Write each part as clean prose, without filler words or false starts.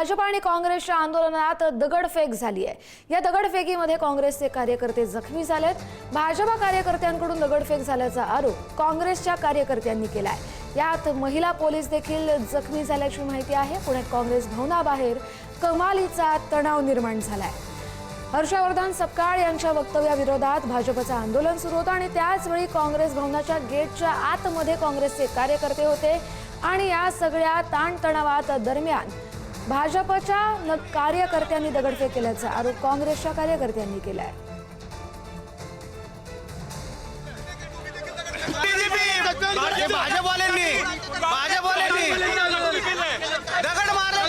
भाजप आणि काँग्रेसच्या आंदोलनात दगडफेक झाली आहे। या दगडफेकीमध्ये काँग्रेसचे कार्यकर्ते जखमी झालेत। भाजपा कार्यकर्त्यांकडून दगडफेक झाल्याचा आरोप काँग्रेसच्या कार्यकर्त्यांनी केलाय। यात महिला पोलीस देखील जखमी झाल्याची माहिती आहे। पुण्यात काँग्रेस भवनाबाहेर कमालीचा तणाव निर्माण झालाय। हर्षवर्धन सपकाळ यांच्या वक्तव्याविरोधात भाजपचं आंदोलन सुरू होतं आणि त्याच वेळी काँग्रेस भवनाच्या गेटच्या आतमध्ये काँग्रेसचे कार्यकर्ते होते आणि या सगळ्या ताणतणावात दरम्यान भाजपच्या कार्यकर्त्यांनी दगडफेक केल्याचा आरोप काँग्रेसच्या कार्यकर्त्यांनी केलाय। दगड मारला,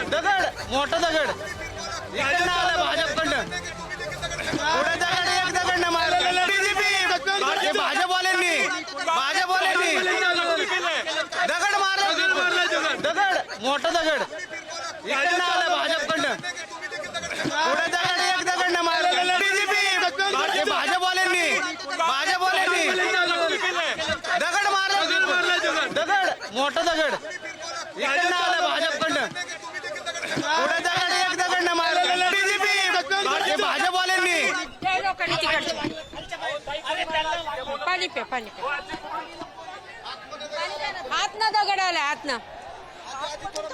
दगड मोठा दगड इकडनं आला भाजपकडनं, पुढे दगड एक दगड न मारला भाजपवाल्यांनी दगड मारला, दगड मोठा दगड इकडनं आला भाजपकडनं, पुढे दगड एक दगड न मारला भाजपवाल्यांनी दगड मारला, दगड मोठा दगड इकडनं आला भाजपकडनं, पुढे दगड एक दगड न मारला भाजपवाल्यांनी पाणी पे हात ना दगड आला हात ना।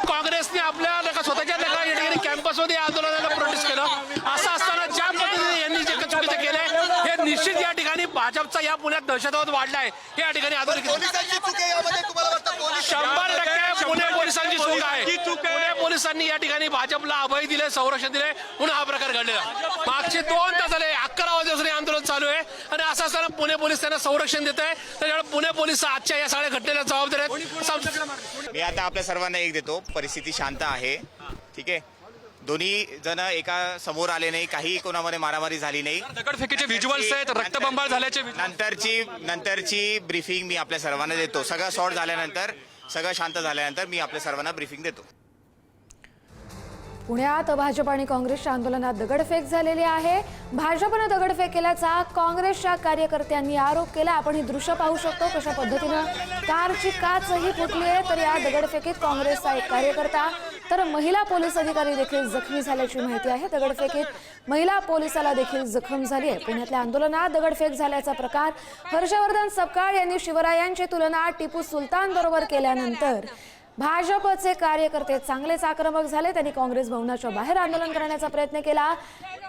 काँग्रेसने आपल्या स्वतःच्या या ठिकाणी कॅम्पसमध्ये आंदोलनाला प्रोटेस्ट केलं। असं असताना ज्या पद्धतीने यांनी जे चुकीचं केलंय हे निश्चित या ठिकाणी भाजपचा या पुण्यात दहशतवाद वाढलाय। हे या ठिकाणी आंदोलन 100% पुणे पोलिसांची चूक आहे। पुणे पोलिसांनी या ठिकाणी भाजपला अभय दिले, संरक्षण दिले, म्हणून हा प्रकार घडलेला। मागचे 2 तास झाले, 11 वाजल्यापासून आंदोलन चालू आहे आणि असं असताना पुणे पोलीस त्यांना संरक्षण देत आहे। त्याच्यामुळे पुणे पोलीस आजच्या या सगळ्या घटनेला जबाबदार आहेत। मी आता आपल्या सर्वांना एक देतो, परिस्थिती शांत आहे, ठीक आहे। दोन्ही जण एका समोर आले नाही, काही कोणामध्ये मारामारी झाली नाही। दगडफेकीचे व्हिज्युअल्स आहेत, रक्तबंबाळ झाल्याचे नंतरची ब्रीफिंग मी आपल्या सर्वांना देतो। सगळं सॉर्ट झाल्यानंतर, सगळं शांत झाल्यानंतर मी आपल्या सर्वांना ब्रीफिंग देतो। पुण्यात भाजप आणि काँग्रेसच्या आंदोलनात दगडफेक झालेली आहे। भाजपनं दगडफेक केल्याचा काँग्रेसच्या कार्यकर्त्यांनी आरोप केला। आपण ही दृश्य पाहू शकतो कशा पद्धतीनं कारची काचही फुटली आहे। तर या दगडफेकीत काँग्रेसचा एक कार्यकर्ता तर महिला पोलीस अधिकारी देखील जखमी झाल्याची माहिती आहे। दगडफेकीत महिला पोलिसाला देखील जखम झाली आहे। पुण्यातल्या आंदोलनात दगडफेक झाल्याचा प्रकार हर्षवर्धन सपकाळ यांनी शिवरायांची तुलना टिपू सुलतान बरोबर केल्यानंतर भाजपचे कार्यकर्ते चांगलेच आक्रमक झाले। त्यांनी काँग्रेस भवनाच्या बाहेर आंदोलन करण्याचा प्रयत्न केला।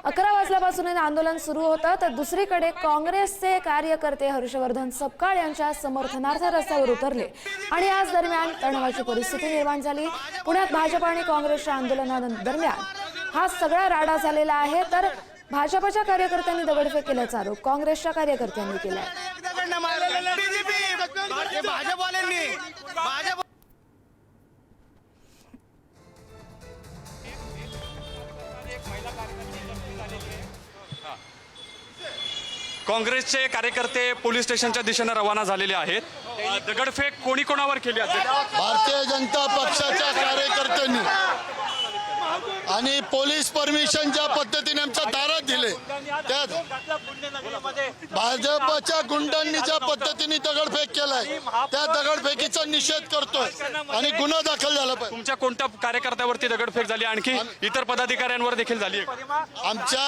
11 वाजल्यापासून आंदोलन सुरू होतं तर दुसरीकडे काँग्रेसचे कार्यकर्ते हर्षवर्धन सपकाळ यांच्या समर्थनार्थ रस्त्यावर उतरले आणि याच दरम्यान तणावाची परिस्थिती निर्माण झाली। पुण्यात भाजप आणि काँग्रेसच्या आंदोलनादरम्यान हा सगळा राडा झालेला आहे। तर भाजपच्या कार्यकर्त्यांनी दगडफेक केल्याचा आरोप काँग्रेसच्या कार्यकर्त्यांनी केलाय। काँग्रेसचे कार्यकर्ते पोलीस स्टेशनच्या दिशेने रवाना झालेले आहेत। दगडफेक कोणी कोणावर केली आहे? भारतीय जनता पक्षाच्या कार्यकर्त्यांनी आणि पोलीस परमिशन ज्या पद्धतीने आमच्या दारात दिले त्यात भाजपच्या गुंडांनी ज्या पद्धतीने दगडफेक केलाय त्या दगडफेकीचा निषेध करतोय आणि गुन्हा दाखल झाला पाहिजे। तुमच्या कोणत्या कार्यकर्त्यावरती दगडफेक झाली? आणखी इतर पदाधिकाऱ्यांवर देखील झाली आहे? आमच्या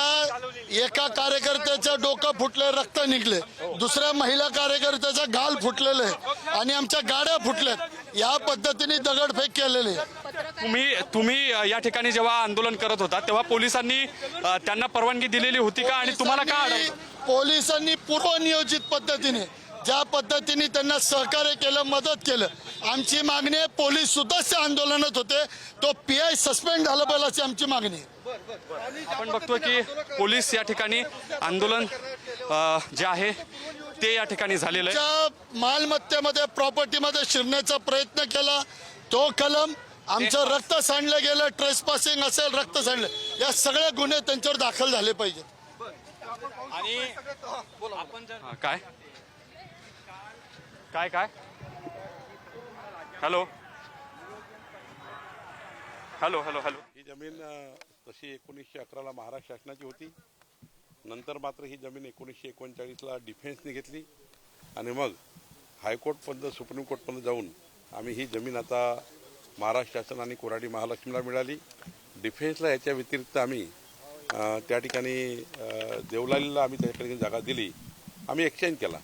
एका कार्यकर्त्याचं डोकं फुटले, रक्त निघले, दुसऱ्या महिला कार्यकर्त्याचा गाल फुटलेलं आहे आणि आमच्या गाड्या फुटल्यात। या पद्धतीने दगडफेक केलेली आहे। तुम्ही या ठिकाणी जेव्हा आंदोलन करत होता तेव्हा पोलिसांनी त्यांना परवानगी दिलेली होती का आणि तुम्हाला का अडवलं? पोलिसांनी पूर्वनियोजित पद्धतीने ज्या पद्धतीने त्यांना सहकार्य केलं, मदत केलं। आमची मागणी आहे, पोलीस सुद्धा आंदोलनात होते, तो PI सस्पेंड झालं पाहिजे अशी आमची मागणी आहे। आपण बघतोय की पोलीस या ठिकाणी आंदोलन जे आहे ते या ठिकाणी झालेलं आहे। मालमत्तेमध्ये, प्रॉपर्टीमध्ये शिरण्याचा प्रयत्न केला, तो कलम आमचं रक्त सांडलं गेलं, ट्रेसपासिंग असेल, रक्त सांडलं, या सगळे गुन्हे त्यांच्यावर दाखल झाले पाहिजेत। आणि काय काय काय हॅलो हॅलो हॅलो हॅलो ही जमीन तशी 1911ला महाराष्ट्र शासनाची होती। नंतर मात्र ही जमीन 1939ला डिफेन्सने घेतली आणि मग हायकोर्टपर्यंत, सुप्रीम कोर्टपर्यंत जाऊन आम्ही ही जमीन आता महाराष्ट्र शासन आणि कोराडी महालक्ष्मीला मिळाली. डिफेन्सला याच्या व्यतिरिक्त आम्ही त्या ठिकाणी देवलालीला आम्ही त्या ठिकाणी जागा दिली. आम्ही एक्सचेंज केला.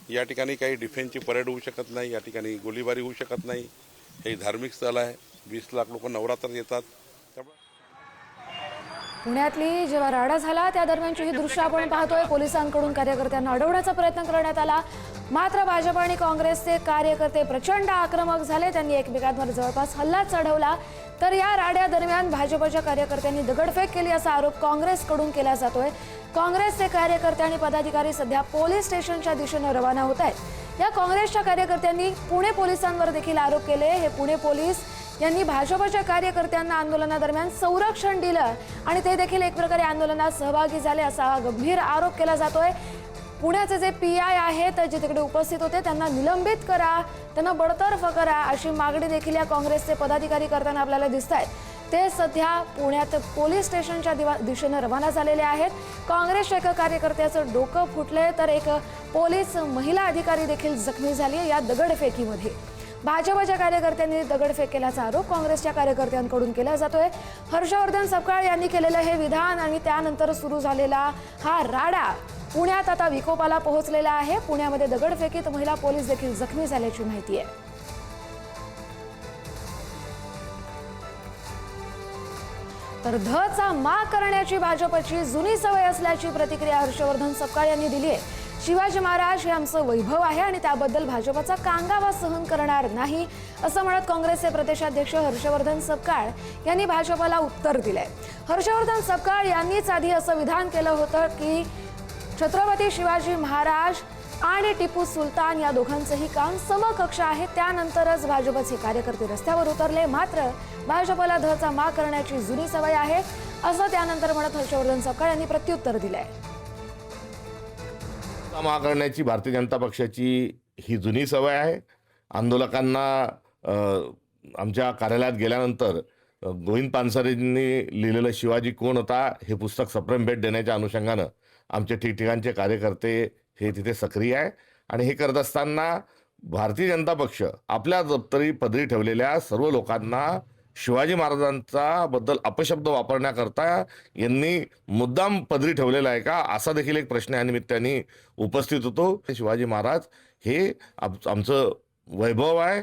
या ठिकाणी काही डिफेन्सची परेड होऊ शकत नाही, या ठिकाणी गोळीबारी होऊ शकत नाही. हे धार्मिक स्थळ आहे. 20 लाख लोक नवरात्रात येतात. त्यामुळे पुण्यातली जेव्हा राडा झाला त्या दरम्यानची ही दृश्य आपण पाहतोय. पोलिसांकडून कार्यकर्त्यांना अडवण्याचा प्रयत्न करण्यात आला, मात्र भाजप आणि काँग्रेसचे कार्यकर्ते प्रचंड आक्रमक झाले. त्यांनी एकमेकांवर जवळपास हल्ला चढवला. तर या राड्या दरम्यान भाजपच्या कार्यकर्त्यांनी दगडफेक केली असा आरोप काँग्रेसकडून केला जातोय. काँग्रेसचे कार्यकर्ते आणि पदाधिकारी सध्या पोलीस स्टेशनच्या दिशेने रवाना होत आहेत. या काँग्रेसच्या कार्यकर्त्यांनी पुणे पोलिसांवर देखील आरोप केले. हे पुणे पोलीस यांनी भाजपच्या कार्यकर्त्यांना आंदोलनादरम्यान संरक्षण दिलं आणि ते देखील एक प्रकारे आंदोलनात सहभागी झाले असा गंभीर आरोप केला जातोय. पुण्याचे जे PI आहेत जे तिकडे उपस्थित होते त्यांना निलंबित करा, त्यांना बडतर्फ करा अशी मागणी देखील या काँग्रेसचे पदाधिकारी करताना आपल्याला दिसत आहेत. ते सध्या पुण्यात पोलीस स्टेशनच्या दिशेने रवाना झालेले आहेत. काँग्रेसच्या एका कार्यकर्त्याचं डोकं फुटले तर एक पोलीस महिला अधिकारी देखील जखमी झाली या दगडफेकीमध्ये. भाजपच्या कार्यकर्त्यांनी दगडफेक केल्याचा आरोप काँग्रेसच्या कार्यकर्त्यांकडून केला जातोय. हर्षवर्धन सपकाळ यांनी केलेलं हे विधान आणि त्यानंतर सुरू झालेला हा राडा पुण्यात आता विकोपाला पोहोचलेला आहे. पुण्यामध्ये दगडफेकीत महिला पोलीस देखील जखमी झाल्याची माहिती आहे. तर धचा मा करण्याची भाजपची जुनी सवय असल्याची प्रतिक्रिया हर्षवर्धन सपकाळ यांनी दिली आहे. शिवाजी महाराज हे आमचं वैभव आहे आणि त्याबद्दल भाजपचा कांगावा सहन करणार नाही असं म्हणत काँग्रेसचे प्रदेशाध्यक्ष हर्षवर्धन सपकाळ यांनी भाजपला उत्तर दिलंय. हर्षवर्धन सपकाळ यांनीच आधी असं विधान केलं होतं की छत्रपती शिवाजी महाराज आणि टिपू सुलतान या दोघांचंही काम समकक्ष आहे. त्यानंतरच भाजपचे कार्यकर्ते रस्त्यावर उतरले. मात्र भाजपला धचा मा करण्याची जुनी सवय आहे असं त्यानंतर म्हणत हर्षवर्धन सपकाळ यांनी प्रत्युत्तर दिलंय. मा करण्याची भारतीय जनता पक्षाची ही जुनी सवय आहे. आंदोलकांना आमच्या कार्यालयात गेल्यानंतर गोविंद पानसरेंनी लिहिलेलं शिवाजी कोण होता हे पुस्तक सप्रेम भेट देण्याच्या अनुषंगानं आमचे ठिकठिकाणचे कार्यकर्ते हे तिथे सक्रिय आहे. आणि हे करत असताना भारतीय जनता पक्ष आपल्या दप्तरी पदरी ठेवलेल्या सर्व लोकांना शिवाजी महाराजांचा बद्दल अपशब्द वापरण्याकरता यांनी मुद्दाम पदरी ठेवलेला आहे का असा देखील एक प्रश्न या निमित्ताने उपस्थित होतो. शिवाजी महाराज हे आमचं वैभव आहे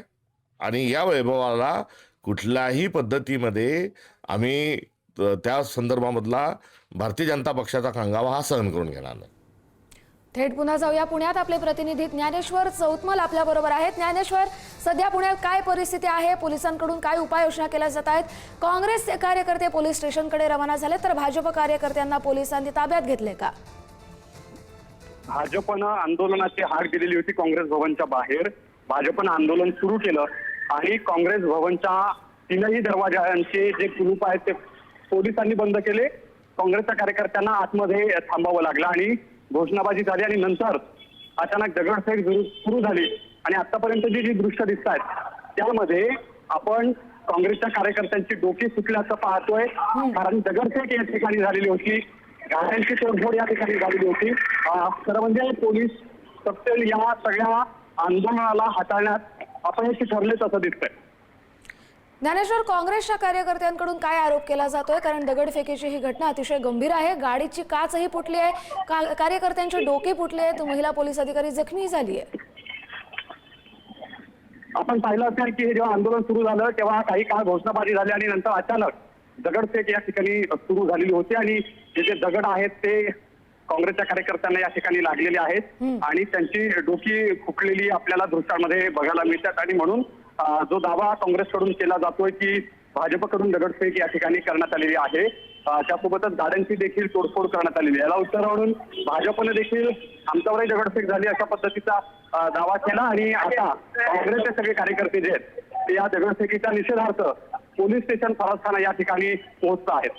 आणि या वैभवाला कुठल्याही पद्धतीमध्ये आम्ही त्या संदर्भामधला भारतीय जनता पक्षाचा कांगावा हा सहन करून घेणार नाही. थेट पुन्हा जाऊया पुण्यात. आपले प्रतिनिधी ज्ञानेश्वर चौतमल आपल्या बरोबर आहेत. ज्ञानेश्वर, सध्या पुण्यात काय परिस्थिती आहे? पोलिसांकडून काय उपाययोजना केल्या जात आहेत? काँग्रेसचे कार्यकर्ते पोलीस स्टेशनकडे रवाना झाले तर भाजप कार्यकर्त्यांना पोलिसांनी ताब्यात घेतले का? भाजपनं आंदोलनाची हाक दिलेली होती काँग्रेस भवनच्या बाहेर. भाजपनं आंदोलन सुरू केलं आणि काँग्रेस भवनच्या 3ही दरवाजांचे जे कुलूप आहेत ते पोलिसांनी बंद केले. काँग्रेसच्या कार्यकर्त्यांना आतमध्ये थांबावं लागलं आणि घोषणाबाजी झाली आणि नंतर अचानक दगडफेक सुरू झाली. आणि आतापर्यंत जी दृश्य दिसत आहेत त्यामध्ये आपण काँग्रेसच्या कार्यकर्त्यांची डोकी फुटल्याचं पाहतोय. कारण दगडफेक या ठिकाणी झालेली होती, गाड्यांची तोडफोड या ठिकाणी झालेली होती. खरं म्हणजे पोलीस सपटेल या सगळ्या आंदोलनाला हाताळण्यात अपयशी ठरलेच असं दिसतंय. ज्ञानेश्वर, काँग्रेसच्या कार्यकर्त्यांकडून काय आरोप केला जातोय? कारण दगडफेकीची ही घटना अतिशय गंभीर आहे. गाडीची काचही फुटली आहे, कार्यकर्त्यांचे डोके फुटले आहेत, महिला पोलीस अधिकारी जखमी झाली आहे. आपण पाहिलं असेल की जेव्हा आंदोलन सुरू झालं तेव्हा काही काळ घोषणाबाजी झाली आणि नंतर अचानक दगडफेक या ठिकाणी सुरू झालेली होती आणि जे दगड आहेत ते काँग्रेसच्या कार्यकर्त्यांना या ठिकाणी लागलेले आहेत आणि त्यांची डोकी फुटलेली आपल्याला दृश्यामध्ये बघायला मिळतात. आणि म्हणून जो दावा काँग्रेसकडून केला जातोय की भाजपकडून दगडफेक या ठिकाणी करण्यात आलेली आहे, त्यासोबतच गाड्यांची देखील तोडफोड करण्यात आलेली आहे. याला उत्तर म्हणून भाजपने देखील आमच्यावरही दगडफेक झाली अशा पद्धतीचा दावा केला आणि आता काँग्रेसचे सगळे कार्यकर्ते जे आहेत ते या दगडफेकीच्या निषेधार्थ पोलीस स्टेशन फरसखाना या ठिकाणी पोहोचत आहेत.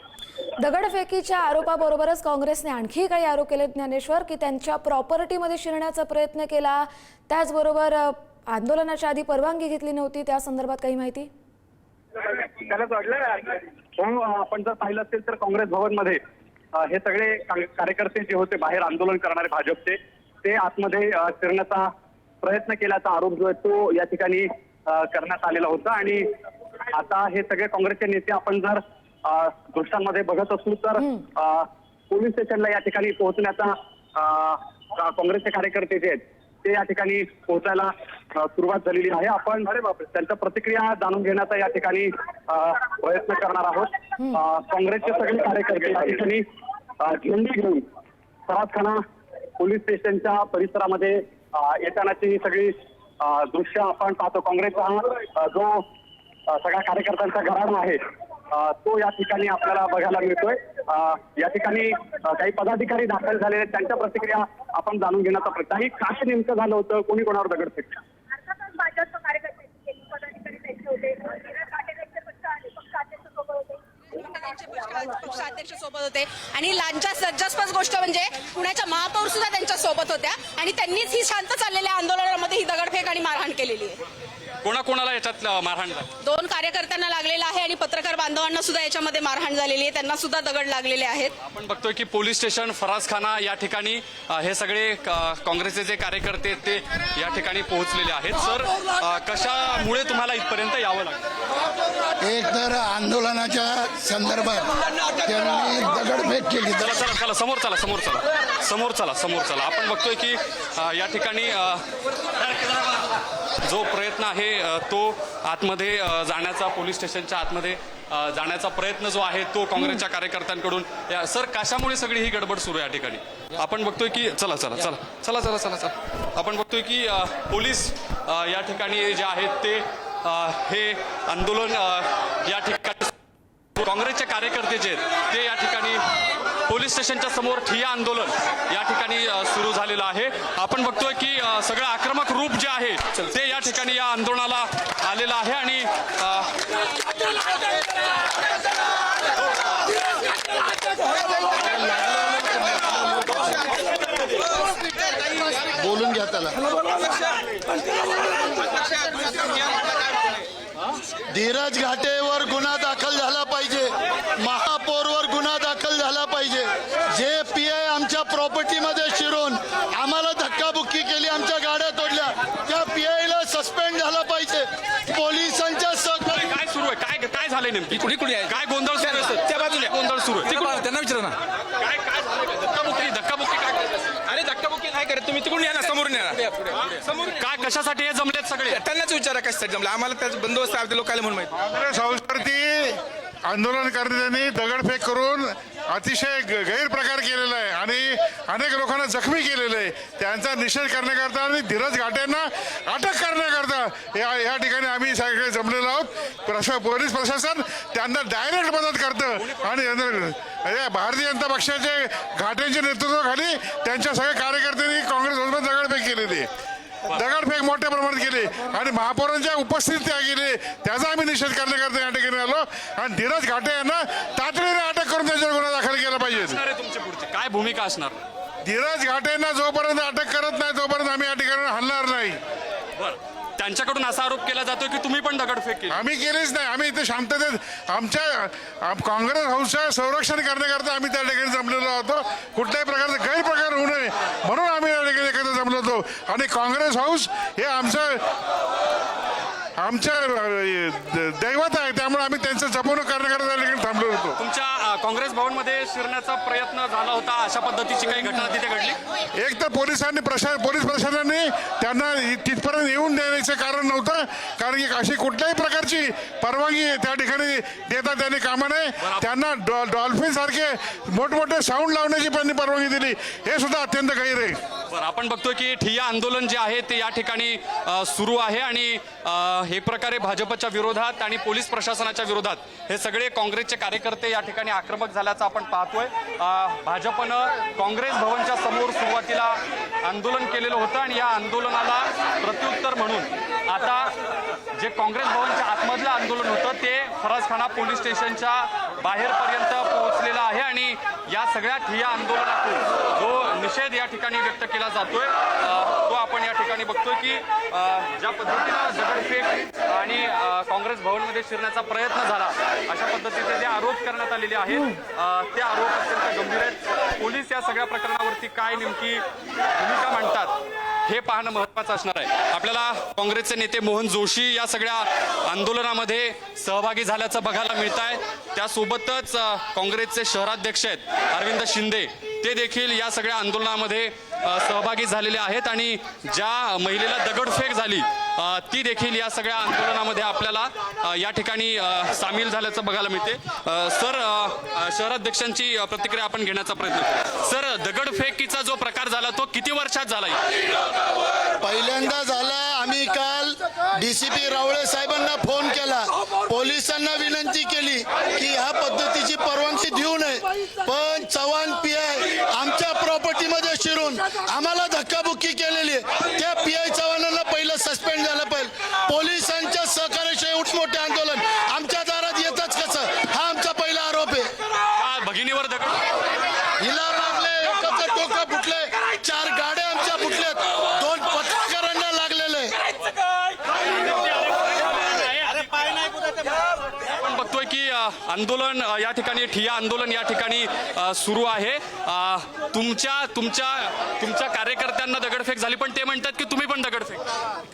दगडफेकीच्या आरोपाबरोबरच काँग्रेसने आणखी काही आरोप केले ज्ञानेश्वर, की त्यांच्या प्रॉपर्टीमध्ये शिरण्याचा प्रयत्न केला, त्याचबरोबर आंदोलनाच्या आधी परवानगी घेतली नव्हती, त्या संदर्भात काही माहिती? हो, आपण जर पाहिलं असेल तर काँग्रेस भवनमध्ये हे सगळे कार्यकर्ते जे होते बाहेर आंदोलन करणारे भाजपचे ते आतमध्ये शिरण्याचा प्रयत्न केल्याचा आरोप जो आहे तो या ठिकाणी करण्यात आलेलं होतं. आणि आता हे सगळे काँग्रेसचे नेते आपण जर दृश्यांमध्ये बघत असू तर पोलीस स्टेशनला या ठिकाणी पोहोचण्याचा काँग्रेसचे कार्यकर्ते जे आहेत ते या ठिकाणी पोहोचायला सुरुवात झालेली आहे. आपण त्यांच्या प्रतिक्रिया जाणून घेण्याचा या ठिकाणी प्रयत्न करणार आहोत. काँग्रेसचे सगळे कार्यकर्ते या ठिकाणी झेंडी घेऊन फरासखाना पोलीस स्टेशनच्या परिसरामध्ये येतानाची ही सगळी दृश्य आपण पाहतो. काँग्रेसचा जो सगळ्या कार्यकर्त्यांचा घराणा आहे तो या ठिकाणी आपल्याला बघायला मिळतोय. या ठिकाणी काही पदाधिकारी दाखल झालेले आहेत, त्यांच्या प्रतिक्रिया आपण जाणून घेण्याचा प्रयत्न आहे. काय नेमकं झालं होतं, कोणी कोणावर दगडफेक? अर्थातच भाजप कार्यकर्ते पदाधिकारी त्यांचे होते, पक्षाध्यक्ष सोबत होते आणि लज्जास्पद गोष्ट म्हणजे पुण्याच्या महापौर सुद्धा त्यांच्या सोबत होत्या आणि त्यांनीच ही शांत चाललेल्या आंदोलनामध्ये ही दगडफेक आणि मारहाण केलेली आहे. कोणाकोणाला याच्यात मारहाण झाली? 2 कार्यकर्त्यांना लागलेला आहे आणि पत्रकार बांधवांना सुद्धा याच्यामध्ये मारहाण झालेली आहे, त्यांना सुद्धा दगड लागलेले आहेत. आपण बघतोय की पोलीस स्टेशन फरासखाना या ठिकाणी हे सगळे काँग्रेसचे जे कार्यकर्ते ते या ठिकाणी पोहोचलेले आहेत. सर, कशामुळे तुम्हाला इथपर्यंत यावं लागतं? एक तर आंदोलनाच्या संदर्भात त्यांनी दगडफेक केली. चला चला चला समोर चला समोर चला समोर चला समोर चला. आपण बघतोय की या ठिकाणी जो प्रयत्न आहे तो आतमध्ये जाण्याचा, पोलीस स्टेशनच्या आतमध्ये जाण्याचा प्रयत्न जो आहे तो काँग्रेसच्या कार्यकर्त्यांकडून. सर, कशामुळे सगळी ही गडबड सुरू आहे या ठिकाणी? आपण बघतोय की चला चला चला चला चला चला चला आपण बघतोय की पोलीस या ठिकाणी जे आहेत ते हे आंदोलन या ठिकाणी काँग्रेसचे कार्यकर्ते जे आहेत ते या ठिकाणी पोलीस स्टेशनच्या समोर ठिय्या आंदोलन या ठिकाणी सुरू झालेलं आहे. आपण बघतोय की सगळं आक्रमक रूप जे आहे ते या ठिकाणी या आंदोलनाला आलेलं आहे आणि बोलून घ्या त्याला. धीरज घाटेवर गुन्हा दाखल झाला पाहिजे, महापौरवर गुन्हा दाखल झाला पाहिजे. जे PI आमच्या प्रॉपर्टीमध्ये शिरून आम्हाला धक्काबुक्की केली, आमच्या गाड्या तोडल्या, त्या PIला सस्पेंड झाला पाहिजे. पोलिसांच्या सहकार्य काय सुरू आहे? काय काय झालंय नेमकी? कुणी कुणी आहे? काय गोंधळ सुरू आहे? त्या बाजूला गोंधळ सुरू आहे, त्यांना विचारा ना. काय काय झालं? धक्काबुक्की काय करत? अरे धक्काबुक्की काय करत तुम्ही? तिकडून या ना, समोरून या ना. समोर काय कशासाठी हे जमलेत सगळे? त्यांनाच विचारा कशासाठी जमलं, आम्हाला त्याचा बंदोबस्त आहे लोकांना म्हणून माहिती. काँग्रेस हाऊसवरती आंदोलन करण्यासाठी दगडफेक करून अतिशय गैरप्रकार केलेला आहे आणि अनेक लोकांना जखमी केलेलं आहे. त्यांचा निषेध करण्याकरता आणि धीरज घाटेंना अटक करण्याकरता या ठिकाणी आम्ही सगळे जमलेलो आहोत. पोलीस प्रशासन त्यांना डायरेक्ट मदत करतं आणि भारतीय जनता पक्षाचे घाटेंच्या नेतृत्वाखाली त्यांच्या सगळ्या कार्यकर्त्यांनी काँग्रेस हाऊसमध्ये दगडफेक केलेली आहे. दगडफेक मोठ्या प्रमाणात केली आणि महापौरांच्या उपस्थितीत त्या गेली, त्याचा आम्ही निषेध करण्याकरता या ठिकाणी आलो आणि धीरज घाटे यांना तातडीने अटक करून त्याच्यावर गुन्हा दाखल केला पाहिजे. तुमची पुढची काय भूमिका असणार? धीरज घाटेंना जोपर्यंत अटक करत नाही तोपर्यंत आम्ही या ठिकाणी हलणार नाही. त्यांच्याकडून असा आरोप केला जातो की तुम्ही पण दगडफेक केली. आम्ही केलीच नाही. आम्ही इथे शांततेत आमच्या काँग्रेस हाऊसचं संरक्षण करण्याकरता आम्ही त्या ठिकाणी जमलेलो होतो. कुठल्याही प्रकारचा गैरप्रकार होऊ नये म्हणून आम्ही या ठिकाणी एकत्र जमलो होतो आणि काँग्रेस हाऊस हे आमचं दैवत आहे, त्यामुळे आम्ही त्यांचं जपणूक करण्याकरता त्या ठिकाणी थांबलो होतो. तुमच्या काँग्रेस भवनमध्ये शिरण्याचा प्रयत्न झाला होता, अशा पद्धतीची काही घटना तिथे घडली? एक तर पोलीस प्रशासनाने त्यांना तिथपर्यंत येऊन देण्याचं कारण नव्हतं, कारण की अशी कुठल्याही प्रकारची परवानगी त्या ठिकाणी देता त्यांनी कामा नये. त्यांना डॉल्फिन सारखे मोठमोठे साऊंड लावण्याची त्यांनी परवानगी दिली, हे सुद्धा अत्यंत गैर आहे. बरं, आपण बघतोय की ठिय्या आंदोलन जे आहे ते या ठिकाणी सुरू आहे आणि हे प्रकारे भाजपच्या विरोधात आणि पोलीस प्रशासनाच्या विरोधात हे सगळे काँग्रेसचे कार्यकर्ते या ठिकाणी आक्रमक झाल्याचं आपण पाहतोय. भाजपनं काँग्रेस भवनच्या समोर सुरुवातीला आंदोलन केलेलं होतं आणि या आंदोलनाला प्रत्युत्तर म्हणून आता जे काँग्रेस भवनच्या आतमधलं आंदोलन होतं ते फरासखाना पोलीस स्टेशनच्या बाहेरपर्यंत पोहोचलेलं आहे आणि या सगळ्या ठिय्या आंदोलनातून जो निषेध या ठिकाणी व्यक्त केला जातोय तो आपण या ठिकाणी बघतोय की ज्या पद्धतीनं दगडफेक आणि काँग्रेस भवनमध्ये शिरण्याचा प्रयत्न झाला अशा पद्धतीचे जे आरोप करण्यात आलेले आहेत ते आरोप अत्यंत गंभीर आहेत. पोलीस या सगळ्या प्रकरणावरती काय नेमकी भूमिका मांडतात हे पाहणं महत्त्वाचं असणार आहे. आपल्याला काँग्रेसचे नेते मोहन जोशी या सगळ्या आंदोलनामध्ये सहभागी झाल्याचं बघायला मिळत आहे. त्यासोबतच काँग्रेसचे शहराध्यक्ष आहेत अरविंद शिंदे, ते देखील या सगळ्या आंदोलनामध्ये सहभागी झालेले आहेत आणि ज्या महिलेला दगडफेक झाली ती देखील या सगळ्या आंदोलनामध्ये आपल्याला या ठिकाणी सामील झाल्याचं बघायला मिळते. सर, शहराध्यक्षांची प्रतिक्रिया आपण घेण्याचा प्रयत्न करू. सर, दगडफेकीचा जो प्रकार झाला तो किती वर्षात झाला? पहिल्यांदा झाला. आम्ही काल DCP रावळे साहेबांना फोन केला, पोलिसांना विनंती केली की ह्या पद्धतीची परवानगी देऊ नये, पण चव्हाण PI आमच्या प्रॉपर्टीमध्ये शिरून आम्हाला धक्काबुक्की केलेली आहे. त्या PI चव्हाणांना पहिलं सस्पेंड झालं पाहिजे. पोलिसांच्या सहकार्याशिवाय उठमोठे आंदोलन आमच्या दारात येतच कसं, हा आमचा पहिला आरोप आहे. भगिनीवर दगड हिला लागले, एकाचं डोकं फुटले, 4 गाड्या आमच्या फुटल्यात, 2 पत्रकारांना लागलेले. आपण बघतोय की आंदोलन या ठिकाणी, ठिय्या आंदोलन या ठिकाणी सुरू आहे. तुमच्या कार्यकर्त्यांना दगडफेक झाली, पण ते म्हणतात की तुम्ही पण दगडफेक.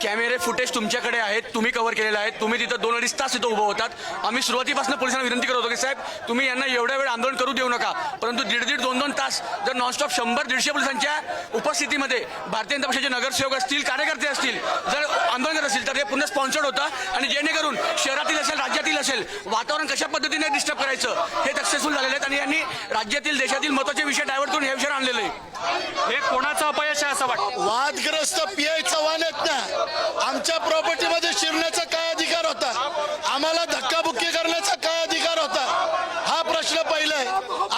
कॅमेरे फुटेज तुमच्याकडे आहेत, तुम्ही कव्हर केलेले आहेत. तुम्ही तिथं 2-2.5 तास इथं उभं होतात. आम्ही सुरुवातीपासून पोलिसांना विनंती करत होतो की साहेब तुम्ही यांना एवढ्या वेळ आंदोलन करू देऊ नका, परंतु 1.5-2 तास जर नॉनस्टॉप 100-150 पोलिसांच्या उपस्थितीमध्ये भारतीय जनता पक्षाचे नगरसेवक असतील, कार्यकर्ते असतील, जर आंदोलन करत असतील तर हे पुन्हा स्पॉन्सर्ड होतं आणि जेणेकरून शहरातील असेल, राज्यातील असेल, वातावरण कशा पद्धतीने डिस्टर्ब करायचं हे सक्सेसफुल झालेले आहेत आणि यांनी राज्यातील, देशातील महत्त्वाचे विषय डायव्हर्ट करून हे विषय आणलेले आहे. हे कोणाचं अपयश आहे असं वाटतं? वादग्रस्त PI चव्हाण आहेत ना. आमच्या प्रॉपर्टीमध्ये शिरण्याचा काय अधिकार होता? आम्हाला धक्काबुक्की करण्याचा काय अधिकार होता? हा प्रश्न पहिला आहे.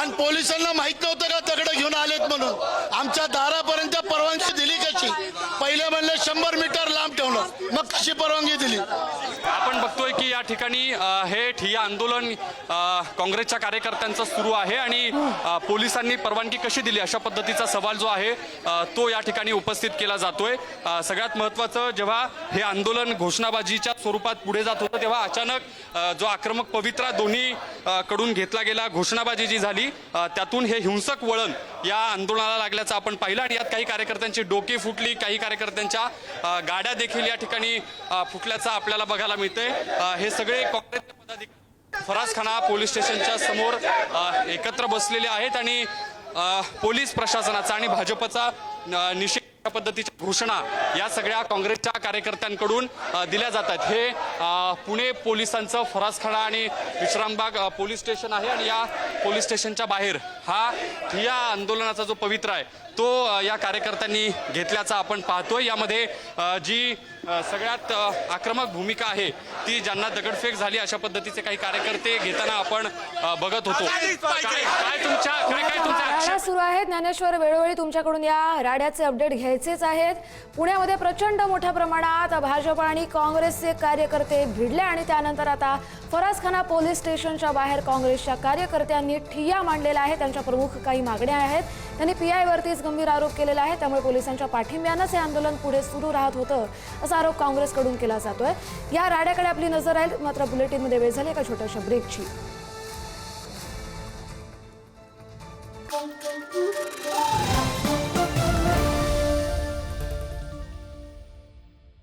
आणि पोलिसांना माहित नव्हतं का दगड घेऊन आलेत म्हणून? आमच्या दारापर्यंत परवानगी दिली कशी? पहिले म्हणले 100 मीटर लांब ठेवलं, मग कशी परवानगी दिली? आपण बघतोय की या ठिकाणी हे ठिय्या आंदोलन काँग्रेसच्या कार्यकर्त्यांचं सुरू आहे आणि पोलिसांनी परवानगी कशी दिली अशा पद्धतीचा सवाल जो आहे तो या ठिकाणी उपस्थित केला जातोय. सगळ्यात महत्त्वाचं, जेव्हा हे आंदोलन घोषणाबाजीच्या स्वरूपात पुढे जात होतं तेव्हा अचानक जो आक्रमक पवित्रा दोन्ही कडून घेतला गेला, घोषणाबाजी जी झाली, त्यातून हे हिंसक वळण या आंदोलनाला लागल्याचं आपण पाहिलं आणि यात काही कार्यकर्त्यांची डोकी फुटली, काही कार्यकर्त्यांच्या गाड्या देखील या ठिकाणी फुटल्याचं आपल्याला बघायला मिळतंय. हे सगळे काँग्रेसचे पदाधिकारी फरासखाना पोलीस स्टेशनच्या समोर एकत्र बसलेले आहेत आणि पोलीस प्रशासनाचा आणि भाजपचा निषेध पद्धतीच्या घोषणा या सगळ्या काँग्रेसच्या कार्यकर्त्यांकडून दिल्या जातात. हे पुणे पोलिसांचं फरासखाना आणि विश्रामबाग पोलीस स्टेशन आहे आणि या पोलीस स्टेशनच्या बाहेर हा ठिय्या आंदोलनाचा जो पवित्रा आहे तो या कार्यकर्त्यांनी घेतल्याचा आपण पाहतोय. यामध्ये जी सगळ्यात आक्रमक भूमिका आहे ती ज्यांना दगडफेक झाली अशा पद्धतीचे काही कार्यकर्ते घेताना आपण बघत होतो. काय तुमच्या राड्या सुरू आहेत. ज्ञानेश्वर, वेळोवेळी तुमच्याकडून या राड्याचे अपडेट घ्यायचेच आहेत. पुण्यामध्ये प्रचंड मोठ्या प्रमाणात भाजप आणि काँग्रेसचे कार्यकर्ते भिडले आणि त्यानंतर आता फरासखाना पोलीस स्टेशनच्या बाहेर काँग्रेसच्या कार्यकर्त्यांनी ठिय्या मांडलेला आहे. त्यांच्या प्रमुख काही मागण्या आहेत. त्यांनी PI वरतीच गंभीर आरोप केलेला आहे. त्यामुळे पोलिसांच्या पाठिंब्यानंच हे आंदोलन पुढे सुरू राहत होतं असा आरोप काँग्रेसकडून केला जातोय. या राड्याकडे आपली नजर राहील. मात्र बुलेटिनमध्ये वेळ झाली एका छोट्याशा ब्रेकची.